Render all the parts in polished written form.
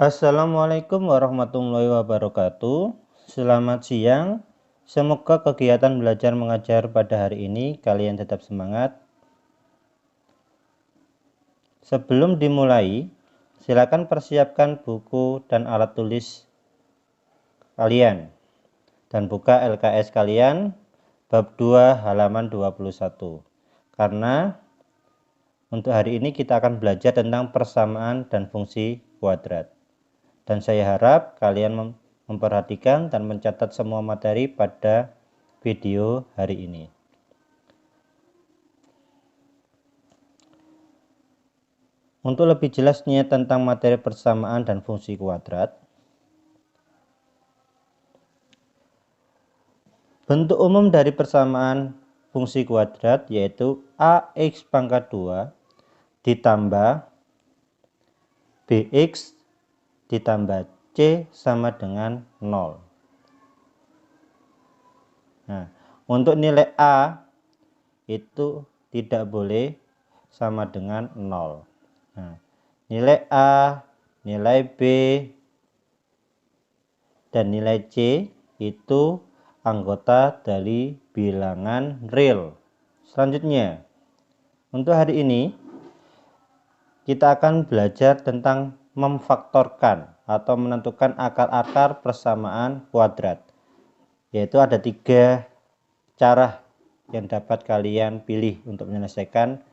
Assalamualaikum warahmatullahi wabarakatuh. Selamat siang. Semoga kegiatan belajar mengajar pada hari ini kalian tetap semangat. Sebelum dimulai, silakan persiapkan buku dan alat tulis kalian dan buka LKS kalian bab 2 halaman 21. Karena untuk hari ini kita akan belajar tentang persamaan dan fungsi kuadrat. Dan saya harap kalian memperhatikan dan mencatat semua materi pada video hari ini. Untuk lebih jelasnya tentang materi persamaan dan fungsi kuadrat, bentuk umum dari persamaan fungsi kuadrat yaitu ax pangkat 2 ditambah bx ditambah c sama dengan 0. Nah, untuk nilai a itu tidak boleh sama dengan 0. Nah, nilai a, nilai b, dan nilai c itu anggota dari bilangan real. Selanjutnya, untuk hari ini kita akan belajar tentang memfaktorkan atau menentukan akar-akar persamaan kuadrat. Yaitu ada 3 cara yang dapat kalian pilih untuk menyelesaikan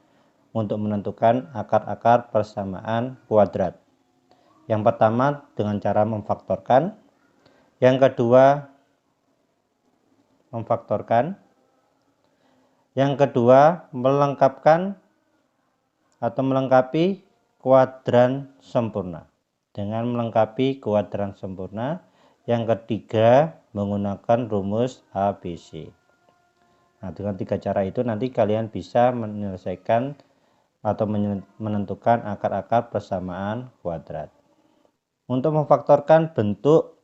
untuk menentukan akar-akar persamaan kuadrat. Yang pertama dengan cara memfaktorkan, yang kedua memfaktorkan, yang kedua melengkapkan atau melengkapi kuadran sempurna. Dengan melengkapi kuadran sempurna, yang ketiga menggunakan rumus ABC. Nah, dengan 3 cara itu nanti kalian bisa menyelesaikan atau menentukan akar-akar persamaan kuadrat. Untuk memfaktorkan bentuk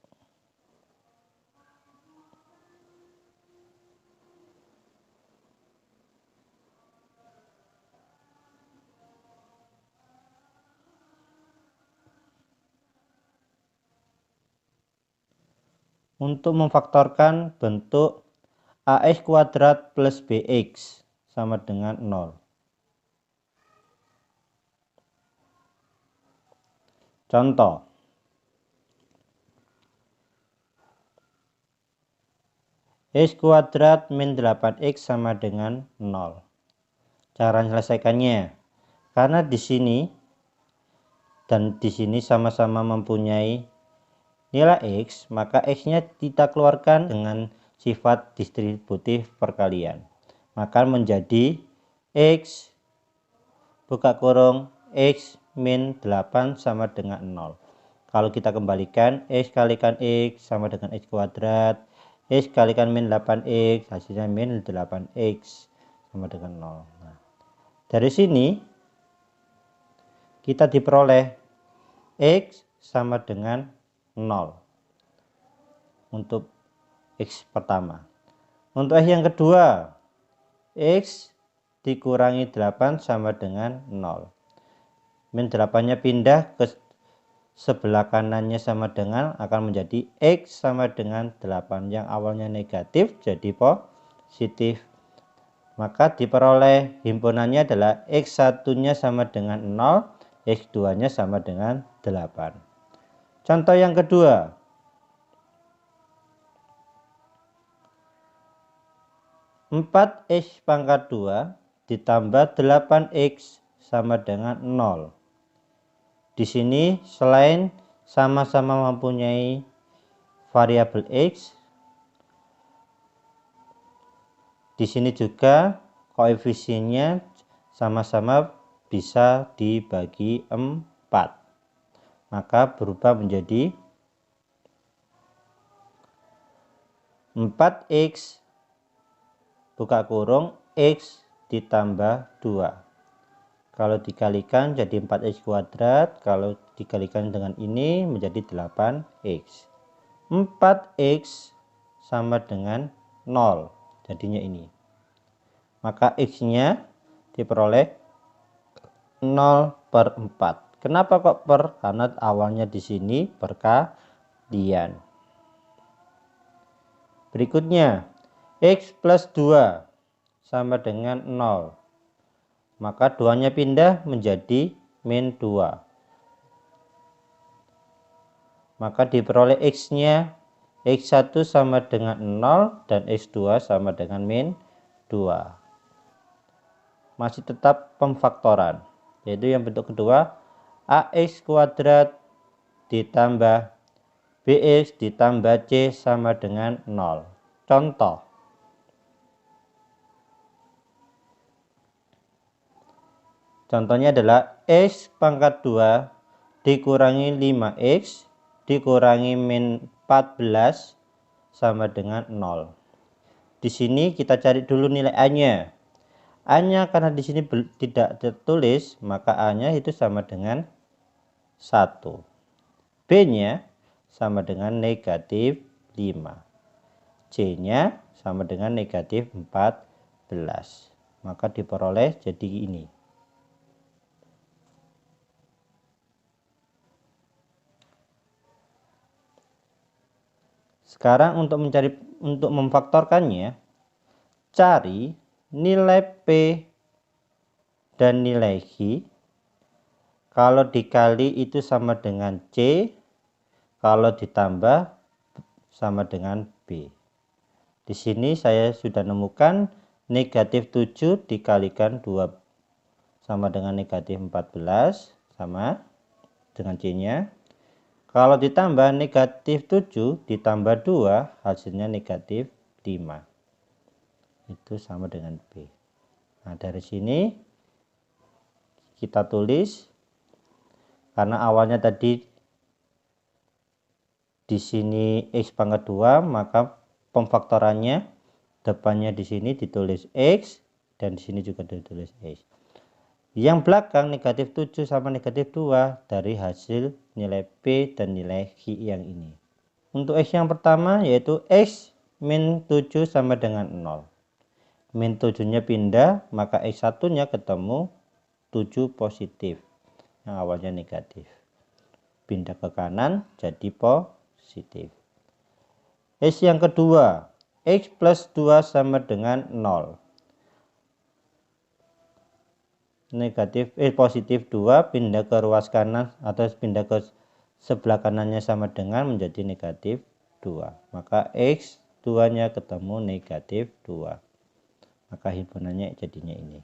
bentuk ax kuadrat plus bx sama dengan 0. Contoh, x kuadrat min 8x sama dengan 0. Cara menyelesaikannya, karena di sini dan di sini sama-sama mempunyai nilai x, maka x-nya kita keluarkan dengan sifat distributif perkalian. Maka menjadi x buka kurung x min 8 sama dengan 0. Kalau kita kembalikan x kalikan x sama dengan x kuadrat, x kalikan min 8x hasilnya min 8x sama dengan 0. Nah, dari sini kita diperoleh x sama dengan 0 untuk x pertama. Untuk x yang kedua, x dikurangi 8 sama dengan 0. Min 8-nya pindah ke sebelah kanannya sama dengan akan menjadi x sama dengan 8. Yang awalnya negatif jadi positif. Maka diperoleh himpunannya adalah x1-nya sama dengan 0, x2-nya sama dengan 8. Contoh yang kedua, empat x pangkat 2 ditambah 8x sama dengan 0. Di sini selain sama-sama mempunyai variabel x, di sini juga koefisiennya sama-sama bisa dibagi 4. Maka berubah menjadi 4x buka kurung x ditambah 2. Kalau dikalikan jadi 4x kuadrat, kalau dikalikan dengan ini menjadi 8x. 4x sama dengan 0, jadinya ini. Maka x-nya diperoleh 0/4. Kenapa kok per? Karena awalnya di sini perkalian. Berikutnya, X plus 2 sama dengan 0. Maka 2-nya pindah menjadi min 2. Maka diperoleh X-nya, X1 sama dengan 0 dan X2 sama dengan min 2. Masih tetap pemfaktoran, yaitu yang bentuk kedua, AX kuadrat ditambah BX ditambah C sama dengan 0. Contoh. Contohnya adalah X pangkat 2 dikurangi 5X dikurangi min 14 sama dengan 0. Di sini kita cari dulu nilai A-nya. A-nya karena di sini tidak tertulis, maka A-nya itu sama dengan 1. B-nya sama dengan negatif 5. C-nya sama dengan negatif 14. Maka diperoleh jadi ini. Sekarang untuk memfaktorkannya, cari nilai P dan nilai Q. Kalau dikali itu sama dengan C, kalau ditambah sama dengan B. Di sini saya sudah nemukan negatif 7 dikalikan 2 sama dengan negatif 14 sama dengan C-nya. Kalau ditambah negatif 7 ditambah 2 hasilnya negatif 5. Itu sama dengan B. Nah, dari sini kita tulis, karena awalnya tadi di sini X pangkat 2, maka pemfaktorannya depannya di sini ditulis X dan di sini juga ditulis X. Yang belakang negatif 7 sama negatif 2 dari hasil nilai P dan nilai Q yang ini. Untuk X yang pertama yaitu X min 7 sama dengan 0. Min 7-nya pindah, maka X1-nya ketemu 7 positif. Yang awalnya negatif. Pindah ke kanan jadi positif. X yang kedua, X plus 2 sama dengan 0. Positif 2 pindah ke ruas kanan atau pindah ke sebelah kanannya sama dengan menjadi negatif 2. Maka X2 nya ketemu negatif 2. Maka himpunannya jadinya ini.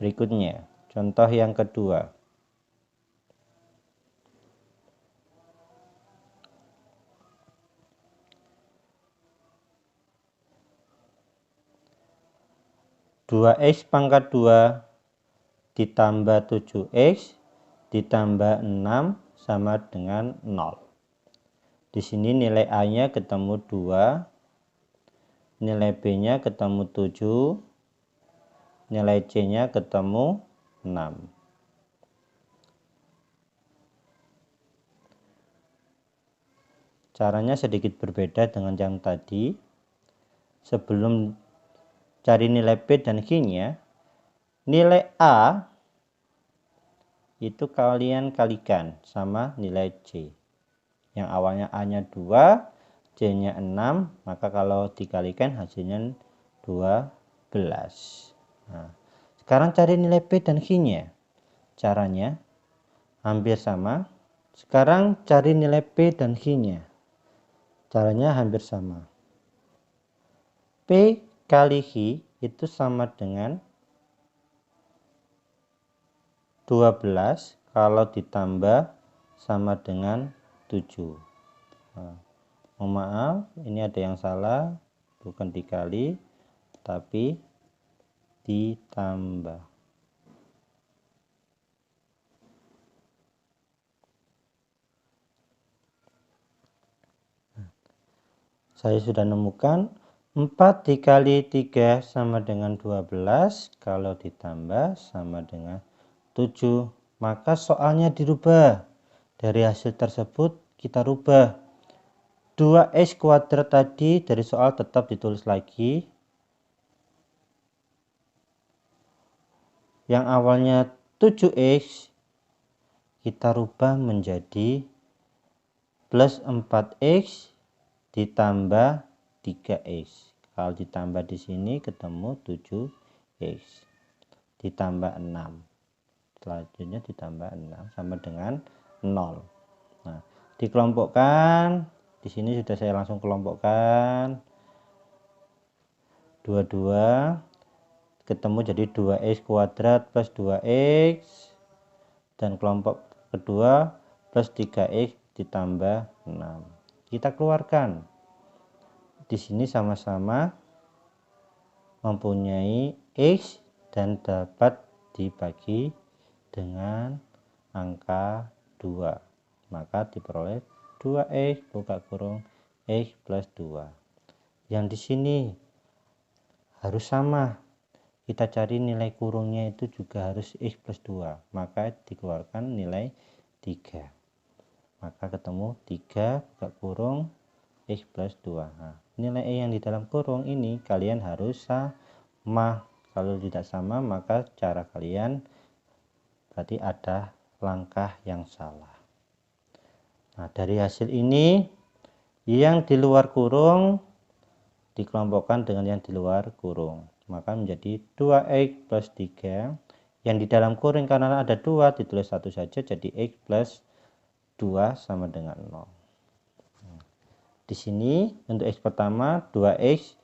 Berikutnya, contoh yang kedua. Dua X pangkat 2 ditambah 7X ditambah 6 sama dengan 0. Di sini nilai A-nya ketemu 2, nilai B-nya ketemu 7, nilai C-nya ketemu 6. Caranya sedikit berbeda dengan yang tadi. Sebelum cari nilai P dan Q-nya, nilai A itu kalian kalikan sama nilai C. Yang awalnya A-nya 2, C-nya 6, maka kalau dikalikan hasilnya 12. Nah, sekarang cari nilai P dan Q-nya. Caranya hampir sama. Sekarang cari nilai P dan Q-nya. Caranya hampir sama. P kali Q itu sama dengan 12 kalau ditambah sama dengan 7. Nah, mohon maaf, ini ada yang salah, bukan dikali tapi ditambah. Saya sudah nemukan 4 dikali 3 sama dengan 12, kalau ditambah sama dengan 7. Maka soalnya dirubah. Dari hasil tersebut kita rubah. 2x kuadrat tadi dari soal tetap ditulis lagi. yang awalnya 7x kita rubah menjadi plus 4x ditambah 3x. Kalau ditambah di sini ketemu 7x ditambah 6. Selanjutnya ditambah 6 sama dengan 0. Nah, dikelompokkan. Di sini sudah saya langsung kelompokkan. 22 ketemu jadi 2x kuadrat plus 2x, dan kelompok kedua plus 3x ditambah 6. Kita keluarkan. Di sini sama-sama mempunyai x dan dapat dibagi dengan angka 2. Maka diperoleh 2x buka kurung x plus 2. Yang di sini harus sama. Kita cari nilai kurungnya itu juga harus x plus 2. Maka dikeluarkan nilai 3. Maka ketemu 3 buka kurung x plus 2. Nah, nilai e yang di dalam kurung ini kalian harus sama. Kalau tidak sama maka cara kalian berarti ada langkah yang salah. Nah, dari hasil ini yang di luar kurung dikelompokkan dengan yang di luar kurung, maka menjadi 2x plus 3. Yang di dalam kurung karena ada 2 ditulis 1 saja, jadi x plus 2 sama dengan 0. Di sini untuk x pertama 2x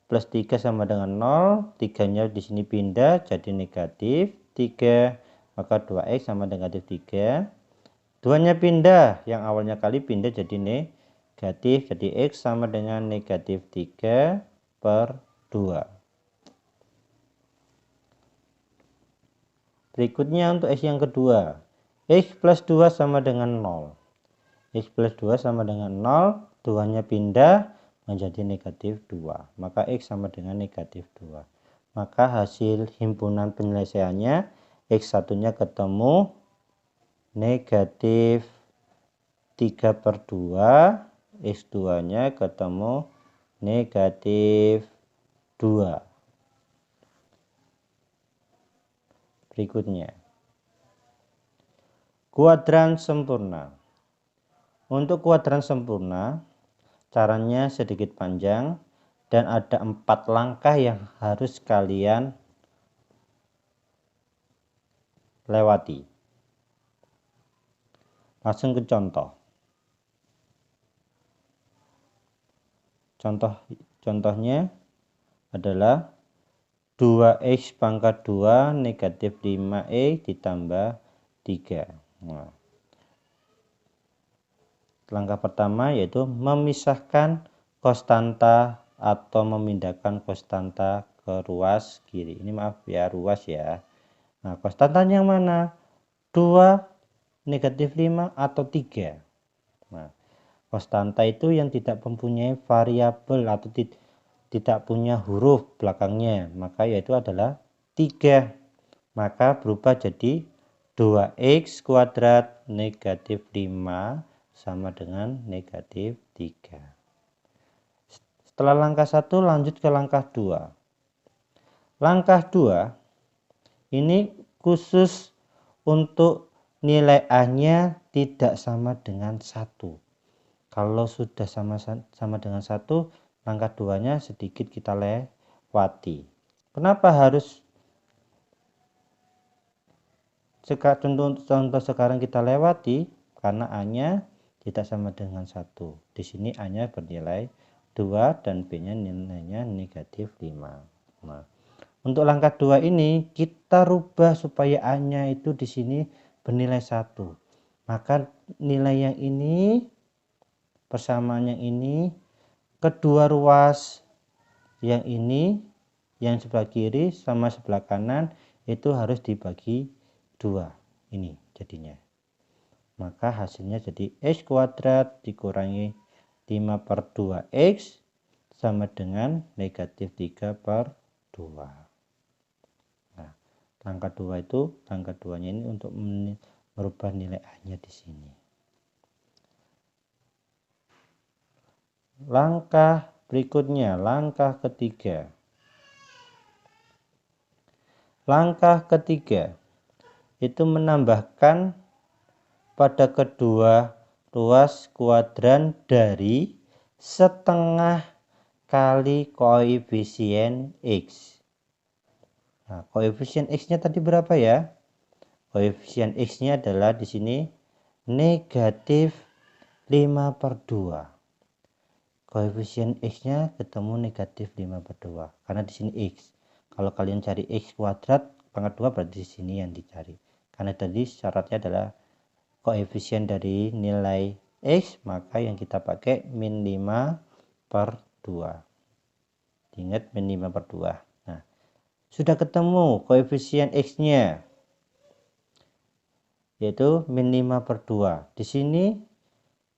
plus 3 sama dengan 0, 3-nya di sini pindah jadi negatif 3, maka 2x sama dengan negatif 3. 2-nya pindah, yang awalnya kali pindah jadi negatif, jadi x sama dengan negatif 3 per 2. Berikutnya untuk x yang kedua, x plus 2 sama dengan 0. X plus 2 sama dengan 0, 2-nya pindah menjadi negatif 2, maka x sama dengan negatif 2. Maka hasil himpunan penyelesaiannya x satunya ketemu negatif 3 per 2, x2 nya ketemu negatif 2. Berikutnya kuadran sempurna. Untuk kuadran sempurna caranya sedikit panjang dan ada 4 langkah yang harus kalian lewati. Langsung ke contoh. Contohnya adalah 2x pangkat 2 negatif 5e ditambah 3. Nah, langkah pertama yaitu memisahkan konstanta atau memindahkan konstanta ke ruas kiri. Ini maaf ya, ruas ya. Nah, konstantanya yang mana? 2, negatif 5 atau 3. Nah, konstanta itu yang tidak mempunyai variabel atau tidak punya huruf belakangnya, maka yaitu adalah 3. Maka berubah jadi 2x kuadrat negatif 5 sama dengan negatif 3. Setelah langkah 1 lanjut ke langkah 2. Langkah 2 ini khusus untuk nilai A-nya tidak sama dengan 1. Kalau sudah sama dengan 1, langkah 2-nya sedikit kita lewati. Kenapa harus contoh sekarang kita lewati? Karena A-nya tidak sama dengan 1. Di sini A-nya bernilai 2 dan B-nya nilainya negatif 5. Nah, untuk langkah 2 ini kita rubah supaya A-nya itu di sini bernilai 1. Maka nilai yang ini persamaan yang ini kedua ruas yang ini, yang sebelah kiri sama sebelah kanan itu harus dibagi 2. Ini jadinya. Maka hasilnya jadi x kuadrat dikurangi 5 per 2x sama dengan negatif 3 per 2. Nah, langkah 2 itu, langkah 2-nya ini untuk merubah nilai A-nya di sini. Langkah berikutnya, langkah ketiga. Langkah ketiga itu menambahkan pada kedua ruas kuadran dari setengah kali koefisien X. Nah, koefisien X-nya tadi berapa ya? Koefisien X-nya adalah di sini negatif 5/2. Koefisien X-nya ketemu negatif 5/2 karena di sini X. Kalau kalian cari X kuadrat pangkat 2 berarti di sini yang dicari. Karena tadi syaratnya adalah koefisien dari nilai X, maka yang kita pakai min 5/2. Ingat min 5/2. Nah, sudah ketemu koefisien X-nya yaitu min 5/2. Di sini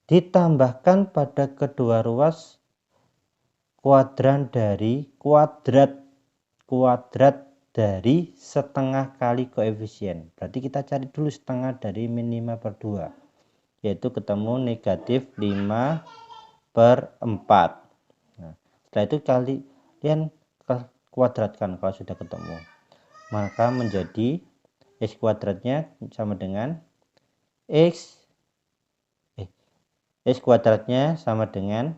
ditambahkan pada kedua ruas kuadrat dari setengah kali koefisien. Berarti kita cari dulu setengah dari min 5/2, yaitu ketemu negatif 5/4. Nah, setelah itu kalian kuadratkan kalau sudah ketemu, maka menjadi X kuadratnya sama dengan X kuadratnya sama dengan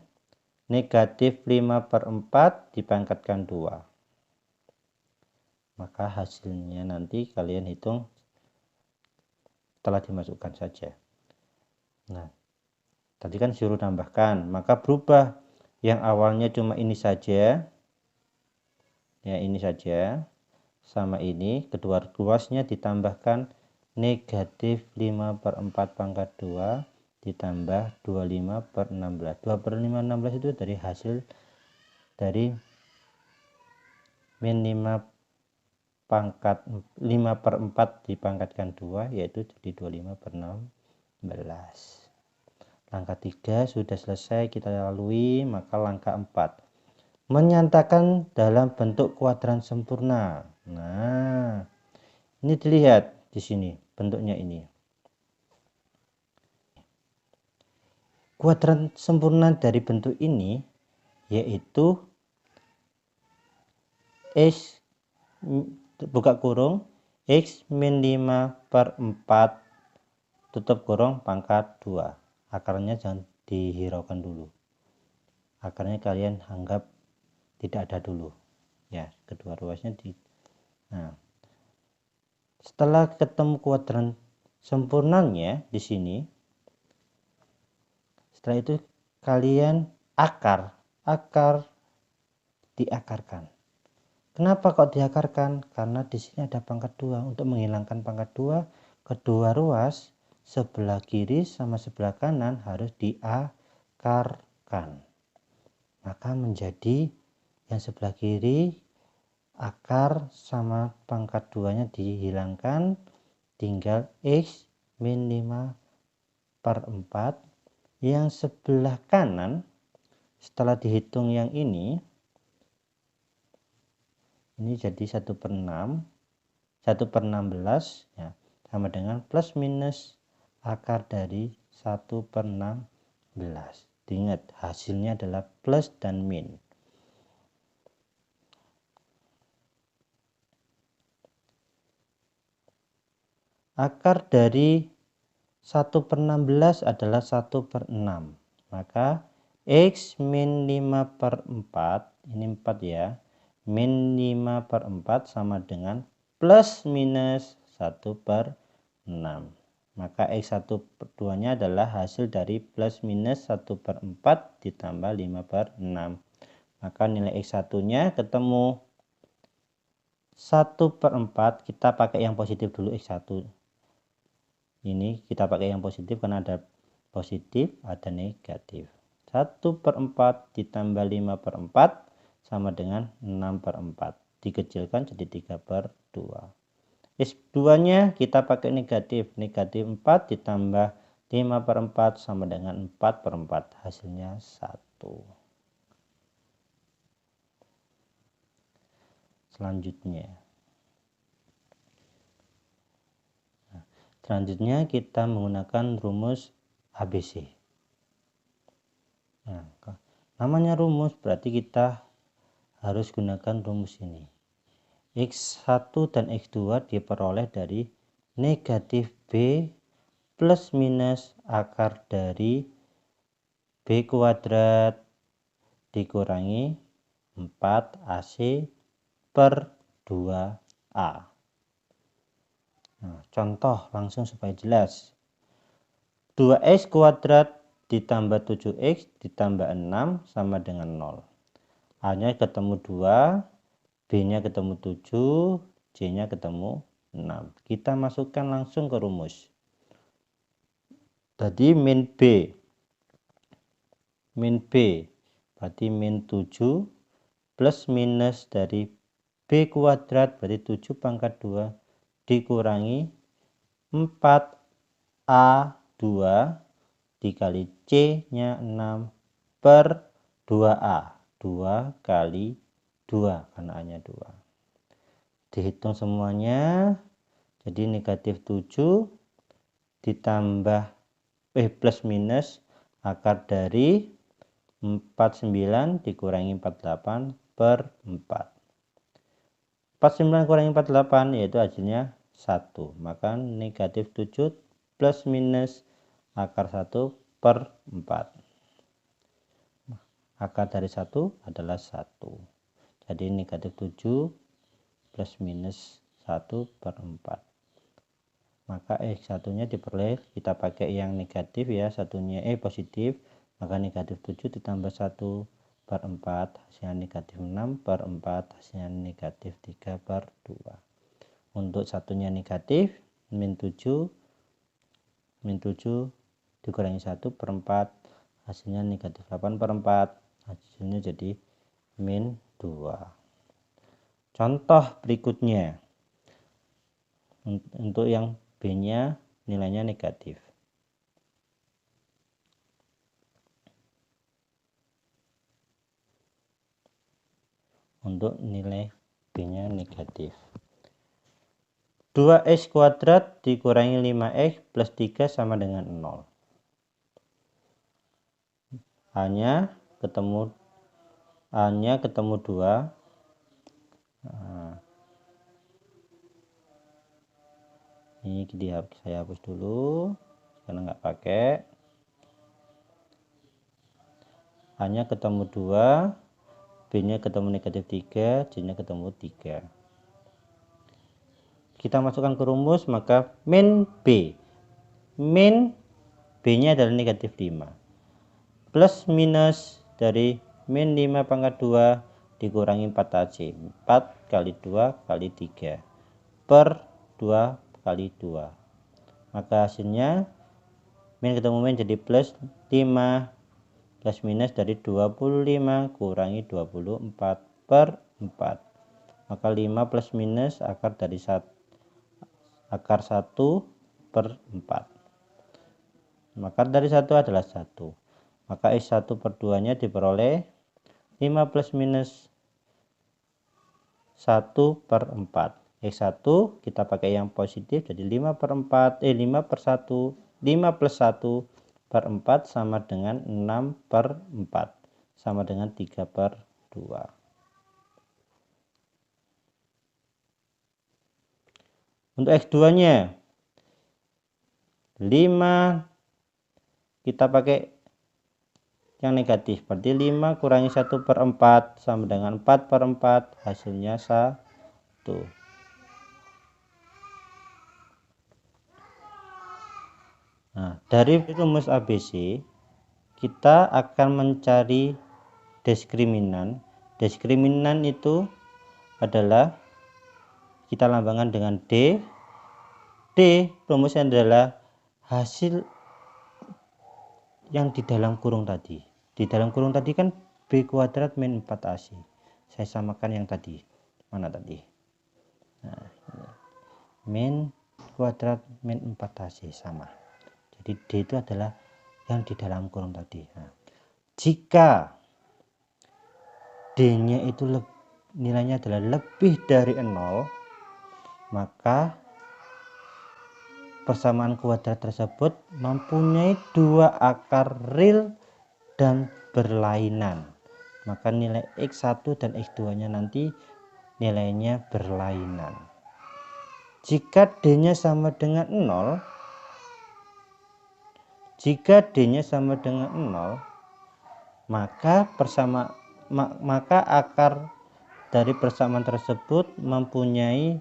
negatif 5/4 dipangkatkan 2. Maka hasilnya nanti kalian hitung setelah dimasukkan saja. Nah, tadi kan suruh tambahkan, maka berubah yang awalnya cuma ini saja, ya ini saja, sama ini, kedua ruasnya ditambahkan negatif 5/4 pangkat 2 ditambah 25/16. 2/16 itu dari hasil dari min 5/4 dipangkatkan 2, yaitu jadi 25/16. Langkah 3 sudah selesai kita lalui, maka langkah 4 menyatakan dalam bentuk kuadran sempurna. Nah, ini dilihat di sini bentuknya ini. Kuadran sempurna dari bentuk ini yaitu X buka kurung X min 5/4 tutup kurung pangkat 2. Akarnya jangan dihiraukan dulu. Akarnya kalian anggap tidak ada dulu. Ya, kedua ruasnya Nah, setelah ketemu kuadran sempurnanya di sini, setelah itu kalian akar diakarkan. Kenapa kok diakarkan? Karena di sini ada pangkat 2. Untuk menghilangkan pangkat 2, kedua ruas sebelah kiri sama sebelah kanan harus diakarkan. Maka menjadi yang sebelah kiri akar sama pangkat 2-nya dihilangkan, tinggal X min 5/4. Yang sebelah kanan setelah dihitung yang ini jadi 1/6, 1/16 ya, sama dengan plus minus akar dari 1/16. Ingat hasilnya adalah plus dan min. Akar dari 1/16 adalah 1/6. Maka X min 5/4, ini 4 ya, min 5/4 sama dengan plus minus 1/6. Maka X1/2 nya adalah hasil dari plus minus 1/4 ditambah 5/6. Maka nilai X1 nya ketemu 1/4, kita pakai yang positif dulu. X1 ini kita pakai yang positif karena ada positif ada negatif. 1/4 ditambah 5/4 sama dengan 6/4, dikecilkan jadi 3/2. X2 nya kita pakai negatif 4 ditambah 5/4 sama dengan 4/4, hasilnya 1. Selanjutnya kita menggunakan rumus ABC. Nah, namanya rumus berarti kita harus gunakan rumus ini. X1 dan X2 diperoleh dari negatif B plus minus akar dari B kuadrat dikurangi 4AC per 2A. Nah, contoh langsung supaya jelas. 2X kuadrat ditambah 7X ditambah 6 sama dengan 0. A-nya ketemu 2, B-nya ketemu 7, C-nya ketemu 6. Kita masukkan langsung ke rumus. Tadi min B berarti min 7 plus minus dari B kuadrat berarti 7 pangkat 2 dikurangi 4A2 dikali C-nya 6 per 2A. 2 kali 2 karena A-nya 2. Dihitung semuanya jadi negatif 7 ditambah plus minus akar dari 49 dikurangi 48 per 4. 49 kurangi 48 yaitu hasilnya 1. Maka negatif 7 plus minus akar 1 per 4. Akar dari 1 adalah 1. Jadi negatif 7 plus minus 1 per 4. Maka X1 nya diperoleh, kita pakai yang negatif ya, satunya positif, maka negatif 7 ditambah 1 per 4 hasilnya negatif 6 per 4 hasilnya negatif 3 per 2. Untuk satunya negatif min 7 dikurangi 1 per 4 hasilnya negatif 8 per 4 hasilnya jadi min 2. Contoh berikutnya untuk yang B nya nilainya negatif. Untuk nilai B nya negatif, 2X kuadrat dikurangi 5X plus 3 sama dengan 0. A-nya ketemu 2. Nah, ini saya hapus dulu karena nggak pakai. A-nya ketemu 2, B-nya ketemu negatif 3, C-nya ketemu 3. Kita masukkan ke rumus, maka min B-nya adalah negatif 5 plus minus dari min 5 pangkat 2 dikurangi 4AC, 4 kali 2 kali 3 per 2 kali 2. Maka hasilnya min ketemu min jadi plus 5 plus minus dari 25 kurangi 24 per 4. Maka 5 plus minus akar dari 1 per 4. Maka dari 1 adalah 1. Maka X1 per 2 nya diperoleh 5 plus minus 1 per 4. X1 kita pakai yang positif jadi 5 per 1 5 plus 1 per 4 sama dengan 6 per 4 sama dengan 3 per 2. Untuk X2 nya 5 kita pakai yang negatif, berarti 5 kurangi 1 per 4 sama dengan 4 per 4 hasilnya 1. Nah, dari rumus ABC kita akan mencari diskriminan. Diskriminan itu adalah kita lambangkan dengan D. D rumusnya adalah hasil yang di dalam kurung tadi. Di dalam kurung tadi kan B kuadrat min 4AC. Saya samakan yang tadi. Mana tadi? Nah, min kuadrat min 4AC sama. Jadi D itu adalah yang di dalam kurung tadi. Nah, jika D-nya itu nilainya adalah lebih dari 0, maka persamaan kuadrat tersebut mempunyai 2 akar real dan berlainan. Maka nilai X1 dan X2 nya nanti nilainya berlainan. Jika D-nya sama dengan 0, maka akar dari persamaan tersebut mempunyai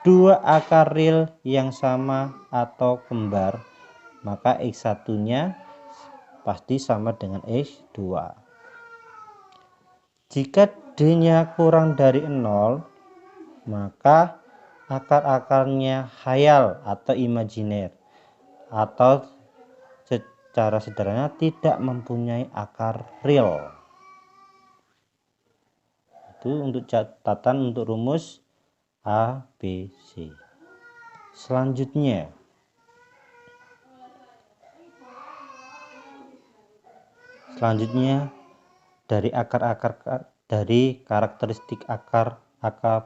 dua akar real yang sama atau kembar, maka X1-nya pasti sama dengan X2. Jika D-nya kurang dari 0, maka akar-akarnya khayal atau imajiner, atau secara sederhana tidak mempunyai akar real. Itu untuk catatan untuk rumus A, B, C. Selanjutnya, dari karakteristik akar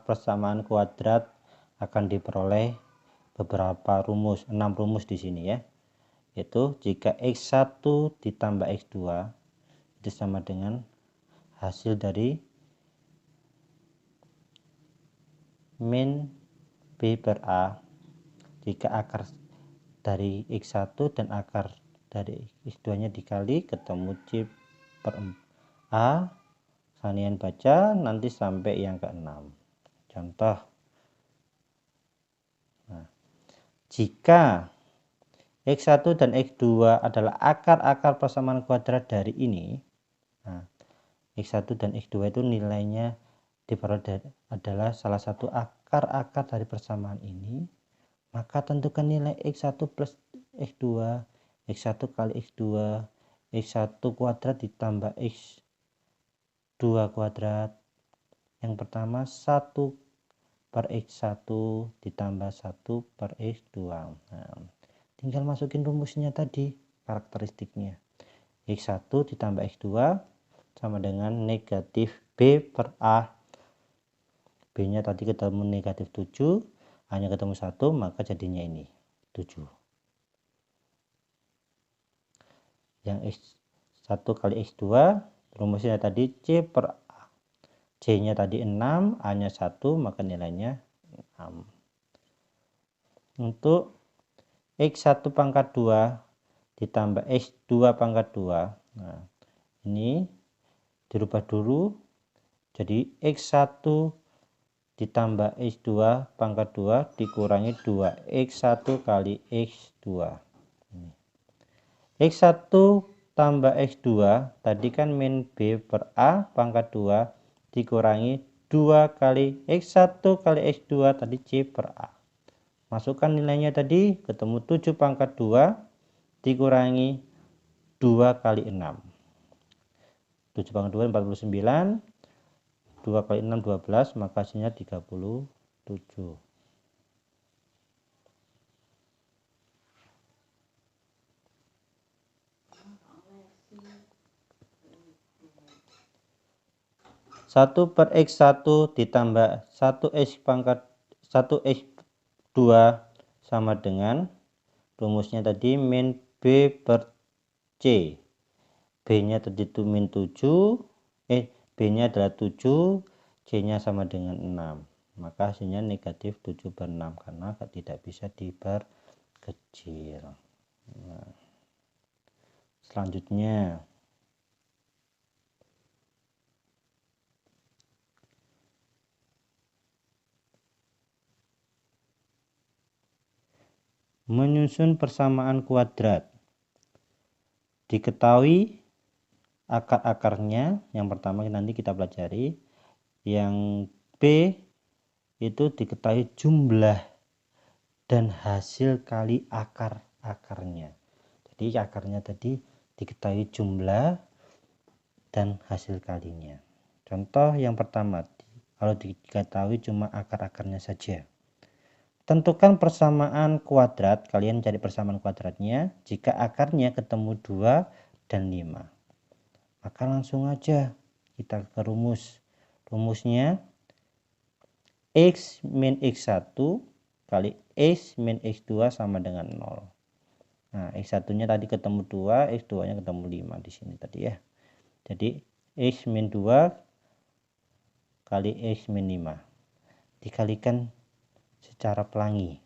persamaan kuadrat akan diperoleh beberapa rumus, 6 rumus di sini ya. Yaitu jika X1 ditambah X2 itu sama dengan hasil dari min B per A. Jika akar dari X1 dan akar dari X2 nya dikali, ketemu C per A. Kalian baca nanti sampai yang ke-6. Contoh, jika X1 dan X2 adalah akar-akar persamaan kuadrat dari ini, X1 dan X2 itu nilainya diperoleh adalah salah satu akar-akar dari persamaan ini, maka tentukan nilai X1 plus X2, X1 kali X2, X1 kuadrat ditambah X2 kuadrat. Yang pertama 1 per X1 ditambah 1 per X2. Tinggal masukin rumusnya tadi, karakteristiknya. X1 ditambah X2 sama dengan negatif B per A. B nya tadi ketemu negatif 7, A nya ketemu 1, maka jadinya ini 7. Yang X1 kali X2 rumusnya tadi C per A. C nya tadi 6, A nya 1, maka nilainya 6. Untuk X1 pangkat 2 ditambah X2 pangkat 2, nah ini dirubah dulu jadi X1 ditambah X2 pangkat 2 dikurangi 2X1 kali X2. X1 tambah X2 tadi kan min B per A pangkat 2 dikurangi 2 kali X1 kali X2 tadi C per A. Masukkan nilainya tadi, ketemu 7 pangkat 2 dikurangi 2 kali 6. 7 pangkat 2 49, 2 kali 6 12, maka hasilnya 37. Satu per X1 ditambah 1X pangkat 1X2 sama dengan rumusnya tadi min B per C. B nya tadi itu min 7, B nya adalah 7, C nya sama dengan 6, maka hasilnya negatif 7 per 6 karena tidak bisa diperkecil. Nah, selanjutnya menyusun persamaan kuadrat. Diketahui akar-akarnya, yang pertama nanti kita pelajari. Yang B itu diketahui jumlah dan hasil kali akar-akarnya. Jadi akarnya tadi diketahui jumlah dan hasil kalinya. Contoh yang pertama, kalau diketahui cuma akar-akarnya saja. Tentukan persamaan kuadrat, kalian cari persamaan kuadratnya jika akarnya ketemu 2 dan 5. Maka langsung aja kita ke rumus. Rumusnya X min X1 kali X min X2 sama dengan 0. Nah, X1-nya tadi ketemu 2, X2-nya ketemu 5 di sini tadi ya. Jadi X min 2 kali X min 5. dikalikan secara pelangi.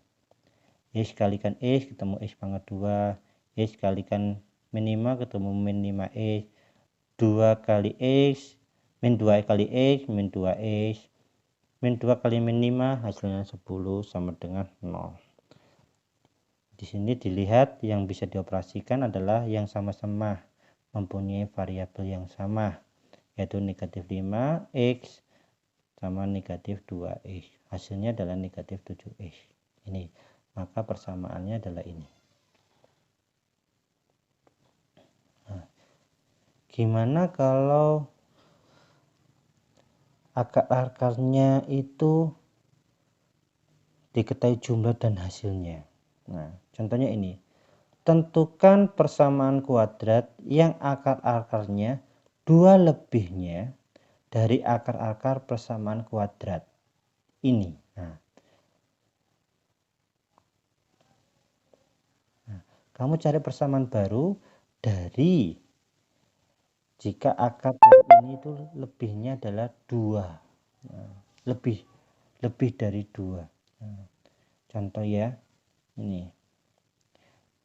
X kalikan X ketemu X pangkat 2, X kalikan min 5 ketemu min 5X, 2 kali X, min 2 kali X, min 2X, min 2 kali min 5 hasilnya 10 sama dengan 0. Di sini dilihat yang bisa dioperasikan adalah yang sama-sama mempunyai variabel yang sama, yaitu negatif 5X sama negatif 2X. Hasilnya adalah negatif 7X. Ini, maka persamaannya adalah ini. Nah, gimana kalau akar-akarnya itu diketahui jumlah dan hasilnya? Nah, contohnya ini. Tentukan persamaan kuadrat yang akar-akarnya 2 lebihnya dari akar-akar persamaan kuadrat ini. Nah, kamu cari persamaan baru dari jika akar ini itu lebihnya adalah 2. Nah, lebih dari 2. Nah, contoh ya, ini.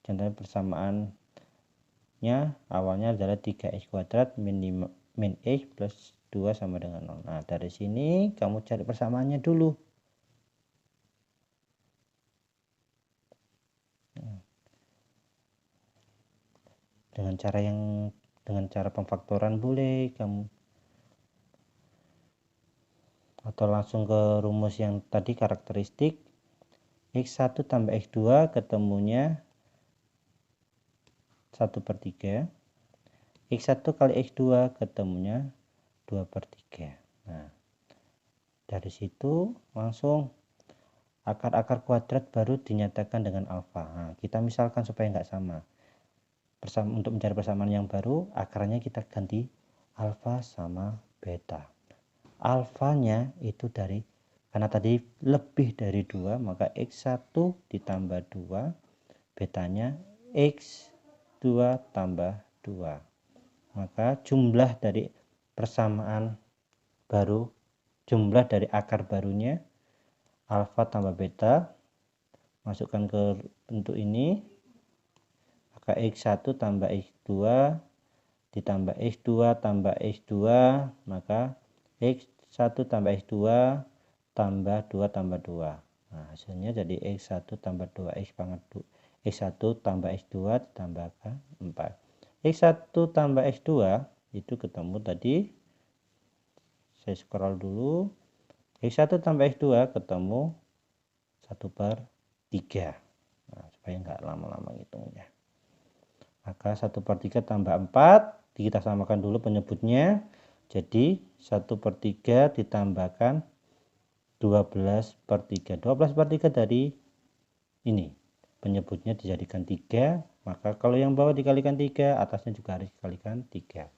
Contohnya persamaannya awalnya adalah 3x kuadrat min x plus 2 sama dengan 0. Nah, dari sini kamu cari persamaannya dulu. Dengan cara pemfaktoran boleh kamu, atau langsung ke rumus yang tadi karakteristik. X1 tambah X2 ketemunya 1/3. X1 kali X2 ketemunya 2/3. Nah, dari situ langsung akar-akar kuadrat baru dinyatakan dengan alfa. Nah, kita misalkan supaya nggak sama. Untuk mencari persamaan yang baru, akarnya kita ganti alfa sama beta. Alfanya itu karena tadi lebih dari 2, maka X1 ditambah 2, betanya X2 tambah 2. Maka jumlah dari persamaan baru, jumlah dari akar barunya alfa tambah beta, masukkan ke bentuk ini, maka X1 tambah X2 ditambah X2 tambah X2, maka X1 tambah X2 tambah 2 tambah 2. Nah, hasilnya jadi X1 tambah 2X pangkat 2. X1 tambah X2 ditambahkan 4. X1 tambah X2 itu ketemu tadi, saya scroll dulu, X1 tambah X2 ketemu 1/3. Nah, supaya nggak lama-lama ngitungnya. Maka 1/3 tambah 4, kita samakan dulu penyebutnya. Jadi 1/3 ditambahkan 12/3. 12/3 dari ini. Penyebutnya dijadikan 3. Maka kalau yang bawah dikalikan 3, atasnya juga harus dikalikan 3.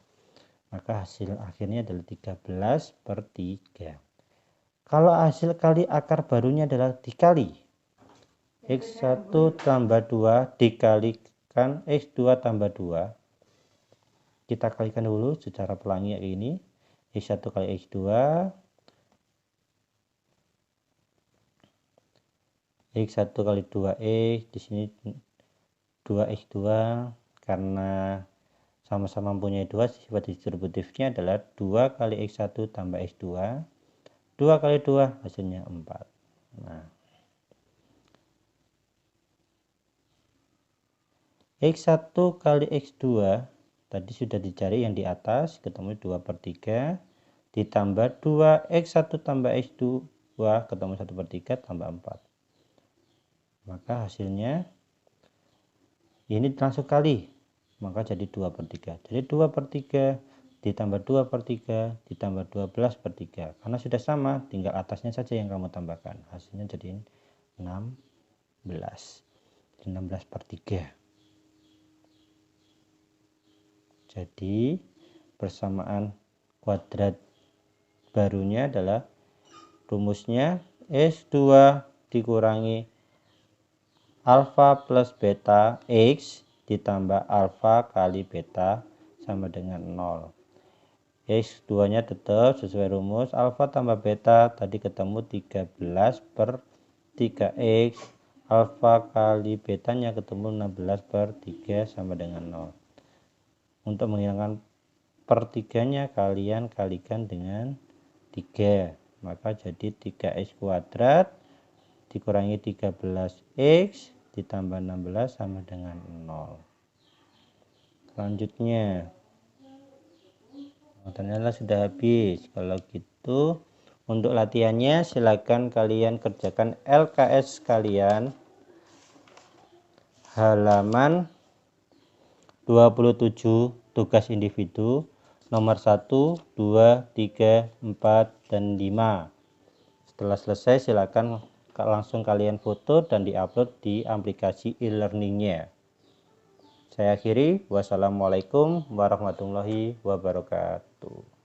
Maka hasil akhirnya adalah 13/3. Kalau hasil kali akar barunya adalah dikali X1 tambah 2 dikalikan X2 tambah 2. Kita kalikan dulu secara pelangi kayak ini. X1 kali X2. X1 kali 2X, di sini 2X2, karena sama-sama mempunyai 2, sifat distributifnya adalah 2 kali X1 tambah X2. 2 kali 2 hasilnya 4. Nah, X1 kali X2 tadi sudah dicari yang di atas, ketemu 2/3 ditambah 2X1 tambah X2 ketemu 1/3 tambah 4. Maka hasilnya ini langsung kali, maka jadi 2/3. Jadi 2/3 ditambah 2/3 ditambah 12/3. Karena sudah sama, tinggal atasnya saja yang kamu tambahkan. Hasilnya jadi 16. 16/3. Jadi persamaan kuadrat barunya adalah rumusnya S2 dikurangi alfa plus beta X ditambah alfa kali beta sama dengan 0. X2 nya tetap sesuai rumus alfa tambah beta, tadi ketemu 13 per 3X, alfa kali betanya ketemu 16 per 3 sama dengan 0. Untuk menghilangkan per 3-nya kalian kalikan dengan 3, maka jadi 3X kuadrat dikurangi 13X ditambah 16 sama dengan 0. Selanjutnya ternyata sudah habis. Kalau gitu untuk latihannya silakan kalian kerjakan LKS kalian halaman 27 tugas individu nomor 1, 2, 3, 4, dan 5. Setelah selesai silakan langsung kalian foto dan diupload di aplikasi e-learningnya. Saya akhiri, wassalamualaikum warahmatullahi wabarakatuh.